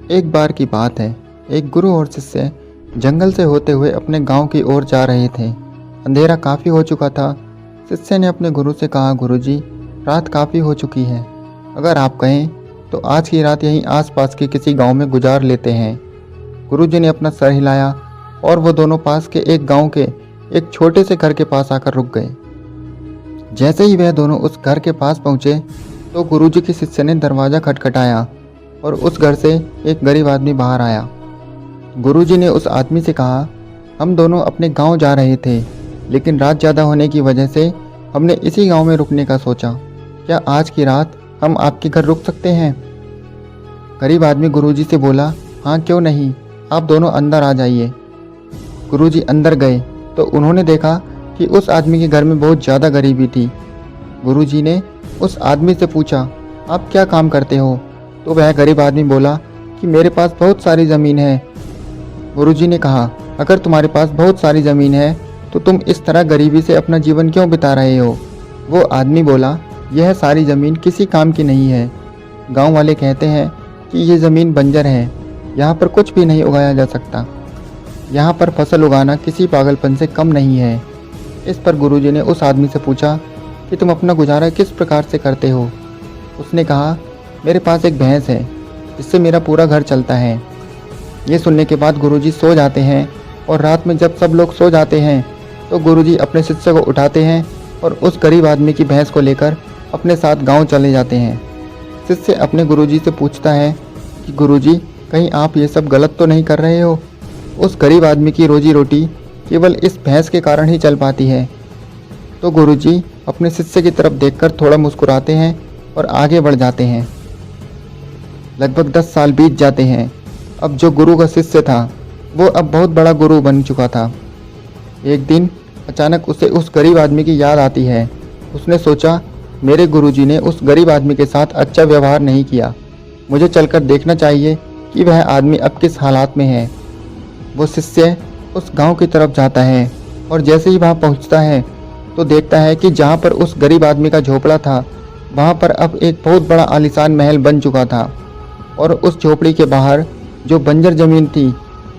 एक बार की बात है, एक गुरु और शिष्य जंगल से होते हुए अपने गांव की ओर जा रहे थे। अंधेरा काफ़ी हो चुका था। शिष्य ने अपने गुरु से कहा, गुरुजी, रात काफ़ी हो चुकी है। अगर आप कहें तो आज की रात यहीं आसपास के किसी गांव में गुजार लेते हैं। गुरुजी ने अपना सर हिलाया और वो दोनों पास के एक गांव के एक छोटे से घर के पास आकर रुक गए। जैसे ही वह दोनों उस घर के पास पहुंचे तो गुरुजी के शिष्य ने दरवाज़ा खटखटाया और उस घर से एक गरीब आदमी बाहर आया। गुरुजी ने उस आदमी से कहा, हम दोनों अपने गांव जा रहे थे, लेकिन रात ज़्यादा होने की वजह से हमने इसी गांव में रुकने का सोचा। क्या आज की रात हम आपके घर रुक सकते हैं? गरीब आदमी गुरुजी से बोला, हाँ क्यों नहीं, आप दोनों अंदर आ जाइए। गुरुजी अंदर गए तो उन्होंने देखा कि उस आदमी के घर में बहुत ज़्यादा गरीबी थी। गुरुजी ने उस आदमी से पूछा, आप क्या काम करते हो? तो वह गरीब आदमी बोला कि मेरे पास बहुत सारी ज़मीन है। गुरुजी ने कहा, अगर तुम्हारे पास बहुत सारी ज़मीन है तो तुम इस तरह गरीबी से अपना जीवन क्यों बिता रहे हो? वो आदमी बोला, यह सारी ज़मीन किसी काम की नहीं है। गांव वाले कहते हैं कि ये ज़मीन बंजर है, यहाँ पर कुछ भी नहीं उगाया जा सकता। यहाँ पर फसल उगाना किसी पागलपन से कम नहीं है। इस पर गुरुजी ने उस आदमी से पूछा कि तुम अपना गुजारा किस प्रकार से करते हो? उसने कहा, मेरे पास एक भैंस है जिससे मेरा पूरा घर चलता है। ये सुनने के बाद गुरुजी सो जाते हैं और रात में जब सब लोग सो जाते हैं तो गुरुजी अपने शिष्य को उठाते हैं और उस गरीब आदमी की भैंस को लेकर अपने साथ गांव चले जाते हैं। शिष्य अपने गुरुजी से पूछता है कि गुरुजी, कहीं आप ये सब गलत तो नहीं कर रहे हो? उस गरीब आदमी की रोजी रोटी केवल इस भैंस के कारण ही चल पाती है। तो गुरुजी अपने शिष्य की तरफ देखकर थोड़ा मुस्कुराते हैं और आगे बढ़ जाते हैं। लगभग 10 साल बीत जाते हैं। अब जो गुरु का शिष्य था वो अब बहुत बड़ा गुरु बन चुका था। एक दिन अचानक उसे उस गरीब आदमी की याद आती है। उसने सोचा, मेरे गुरुजी ने उस गरीब आदमी के साथ अच्छा व्यवहार नहीं किया, मुझे चलकर देखना चाहिए कि वह आदमी अब किस हालात में है। वो शिष्य उस गांव की तरफ जाता है और जैसे ही वहां पहुंचता है तो देखता है कि जहां पर उस गरीब आदमी का झोपड़ा था वहां पर अब एक बहुत बड़ा आलीशान महल बन चुका था और उस झोपड़ी के बाहर जो बंजर ज़मीन थी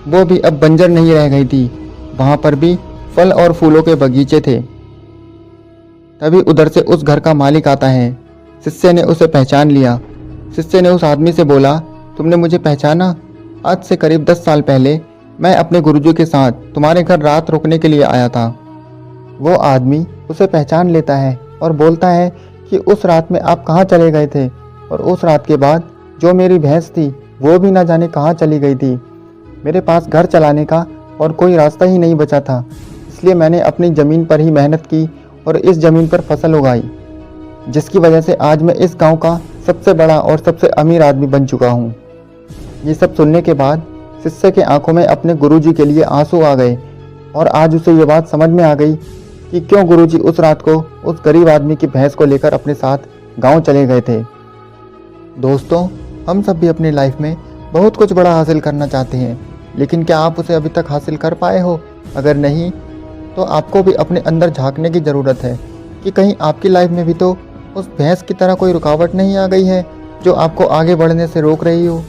वो भी अब बंजर नहीं रह गई थी। वहां पर भी फल और फूलों के बगीचे थे। तभी उधर से उस घर का मालिक आता है। शिष्य ने उसे पहचान लिया। शिष्य ने उस आदमी से बोला, तुमने मुझे पहचाना? आज से करीब 10 साल पहले मैं अपने गुरुजी के साथ तुम्हारे घर रात रुकने के लिए आया था। वो आदमी उसे पहचान लेता है और बोलता है कि उस रात में आप कहाँ चले गए थे, और उस रात के बाद जो मेरी भैंस थी वो भी ना जाने कहाँ चली गई थी। मेरे पास घर चलाने का और कोई रास्ता ही नहीं बचा था, इसलिए मैंने अपनी ज़मीन पर ही मेहनत की और इस ज़मीन पर फसल उगाई, जिसकी वजह से आज मैं इस गांव का सबसे बड़ा और सबसे अमीर आदमी बन चुका हूँ। ये सब सुनने के बाद शिष्य के आंखों में अपने गुरुजी के लिए आंसू आ गए और आज उसे ये बात समझ में आ गई कि क्यों गुरुजी उस रात को उस गरीब आदमी की भैंस को लेकर अपने साथ गांव चले गए थे। दोस्तों, हम सब भी अपनी लाइफ में बहुत कुछ बड़ा हासिल करना चाहते हैं, लेकिन क्या आप उसे अभी तक हासिल कर पाए हो? अगर नहीं तो आपको भी अपने अंदर झांकने की ज़रूरत है कि कहीं आपकी लाइफ में भी तो उस भैंस की तरह कोई रुकावट नहीं आ गई है जो आपको आगे बढ़ने से रोक रही हो।